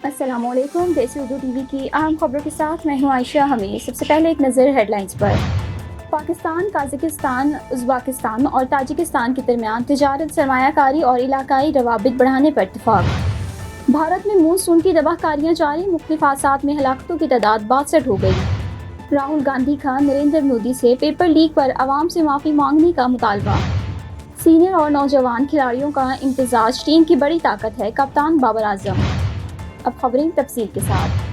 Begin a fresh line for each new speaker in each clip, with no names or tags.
السلام علیکم۔ دیسی اردو ٹی وی کی اہم خبروں کے ساتھ میں ہوں عائشہ حمید۔ سب سے پہلے ایک نظر ہیڈ لائنز پر۔ پاکستان، قازقستان، ازبکستان اور تاجکستان کے درمیان تجارت، سرمایہ کاری اور علاقائی روابط بڑھانے پر اتفاق۔ بھارت میں مونسون کی تباہ کاریاں جاری، مختلف حادثات میں ہلاکتوں کی تعداد 62 ہو گئی۔ راہل گاندھی کا نریندر مودی سے پیپر لیک پر عوام سے معافی مانگنے کا مطالبہ۔ سینئر اور نوجوان کھلاڑیوں کا امتزاج ٹیم کی بڑی طاقت ہے، کپتان بابر اعظم۔ اب خبریں تفصیل کے ساتھ۔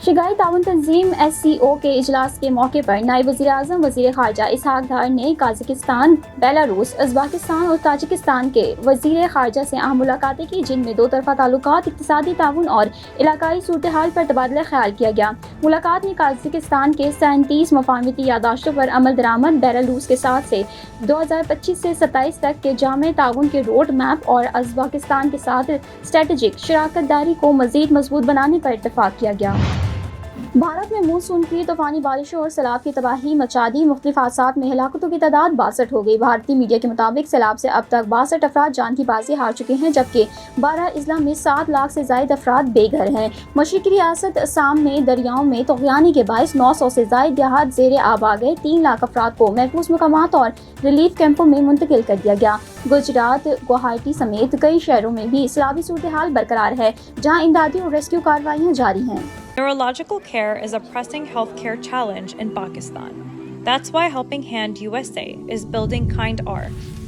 شنگھائی تعاون تنظیم SCO کے اجلاس کے موقع پر نائب وزیر اعظم وزیر خارجہ اسحاق ڈار نے قازقستان، بیلاروس، ازبکستان اور تاجکستان کے وزیر خارجہ سے اہم ملاقاتیں کی، جن میں دو طرفہ تعلقات، اقتصادی تعاون اور علاقائی صورتحال پر تبادلہ خیال کیا گیا۔ ملاقات میں قازقستان کے 37 مفاہمتی یادداشتوں پر عمل درآمد، بیلاروس کے ساتھ سے 2025 سے 27 تک کے جامع تعاون کے روڈ میپ اور ازبکستان کے ساتھ اسٹریٹجک شراکت داری کو مزید مضبوط بنانے پر اتفاق کیا گیا۔ بھارت میں مونسون کی طوفانی بارشوں اور سیلاب کی تباہی مچا دی، مختلف حادثات میں ہلاکتوں کی تعداد 62 ہو گئی۔ بھارتی میڈیا کے مطابق سیلاب سے اب تک 62 افراد جان کی بازی ہار چکے ہیں، جبکہ 12 اضلاع میں 7 لاکھ سے زائد افراد بے گھر ہیں۔ مشرقی ریاست اسام میں دریاؤں میں طغیانی کے باعث 900 سے زائد دیہات زیر آب آ گئے، 3 لاکھ افراد کو محفوظ مقامات اور ریلیف کیمپوں میں منتقل کر دیا گیا۔ گجرات، گوہاٹی سمیت کئی شہروں میں بھی سیلابی صورتحال برقرار ہے، جہاں امدادی اور ریسکیو کارروائیاں جاری ہیں۔
Neurological care is a pressing healthcare challenge in Pakistan. That's why Helping Hand USA is building Kind R,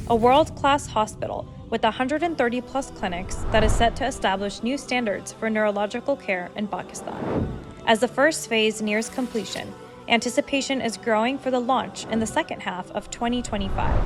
a world-class hospital with 130-plus clinics that is set to establish new standards for neurological care in Pakistan. As the first phase nears completion, anticipation is growing for the launch in the second half of 2025.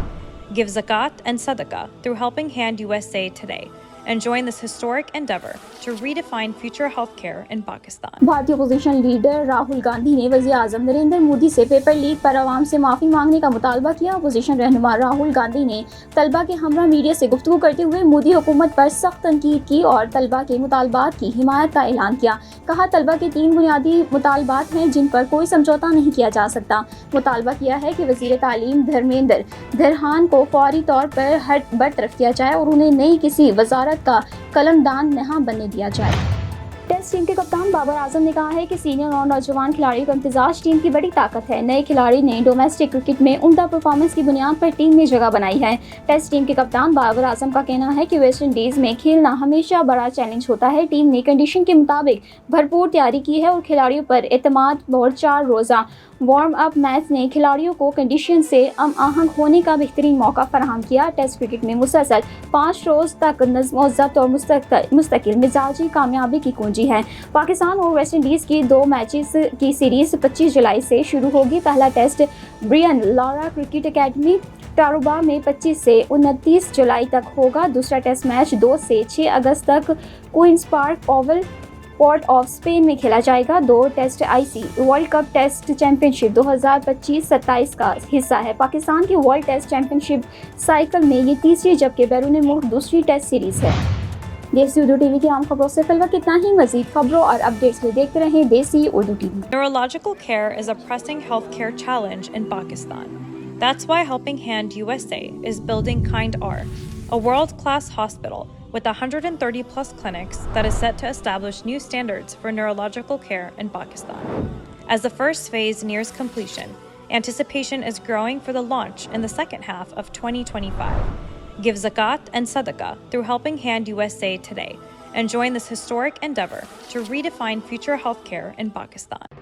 Give zakat and sadaqah through Helping Hand USA today and join this historic endeavor to redefine future healthcare in Pakistan.
بھارتی opposition leader Rahul Gandhi نے وزیر اعظم نریندر مودی سے paper leak پر عوام سے معافی مانگنے کا مطالبہ کیا۔ اپوزیشن رہنما راہل گاندھی نے طلبہ کے ہمراہ میڈیا سے گفتگو کرتے ہوئے مودی حکومت پر سخت تنقید کی اور طلبہ کے مطالبات کی حمایت کا اعلان کیا۔ کہا، طلبہ کے 3 بنیادی مطالبات ہیں جن پر کوئی سمجھوتہ نہیں کیا جا سکتا۔ مطالبہ کیا ہے کہ وزیر تعلیم دھرمیندر پردھان کو فوری طور پر برطرف کیا جائے اور انہیں نئی کسی وزارت کا قلمدان نہ بننے دیا جائے۔ ٹیسٹ ٹیم کے کپتان بابر اعظم نے کہا ہے کہ سینئر اور نوجوان کھلاڑیوں کا امتزاج ٹیم کی بڑی طاقت ہے۔ نئے کھلاڑی نے ڈومیسٹک کرکٹ میں عمدہ پرفارمنس کی بنیاد پر ٹیم میں جگہ بنائی ہے۔ ٹیسٹ ٹیم کے کپتان بابر اعظم کا کہنا ہے کہ ویسٹ انڈیز میں کھیلنا ہمیشہ بڑا چیلنج ہوتا ہے۔ ٹیم نے کنڈیشن کے مطابق بھرپور تیاری کی ہے اور کھلاڑیوں پر اعتماد اور 4 روزہ وارم اپ میچ نے کھلاڑیوں کو کنڈیشن سے ہم آہنگ ہونے کا بہترین موقع فراہم کیا۔ ٹیسٹ کرکٹ میں مسلسل 5 روز تک نظم و ضبط اور مستقل مزاجی کامیابی کی کنجی ہے۔ پاکستان اور ویسٹ انڈیز کی 2 میچز کی سیریز 25 جولائی سے شروع ہوگی۔ پہلا test Brian Lara Cricket Academy, Tarouba میں 25 سے 29 جولائی تک ہوگا۔ دوسرا ٹیسٹ میچ 2 سے 6 اگست تک Queen's Park Oval, Port of Spain میں کھیلا جائے گا۔ 2 test IC World Cup Test Championship 2025-27 کا حصہ ہے۔ پاکستان کی World Test Championship cycle میں یہ تیسری جبکہ بیرون ملک دوسری ٹیسٹ سیریز ہے۔ دیسی اردو ٹی وی کی عام خبروں سے فی الوقت اتنا ہی۔ مزید خبروں اور اپڈیٹس کے لیے دیکھتے رہیں دیسی Urdu T V.
Neurological care is a pressing healthcare challenge in Pakistan. That's why Helping Hand USA is building Kind R, a world-class hospital with 130-plus clinics that is set to establish new standards for neurological care in Pakistan. As the first phase nears completion, anticipation is growing for the launch in the second half of 2025. Give zakat and sadaqah through Helping Hand USA today and join this historic endeavor to redefine future healthcare in Pakistan.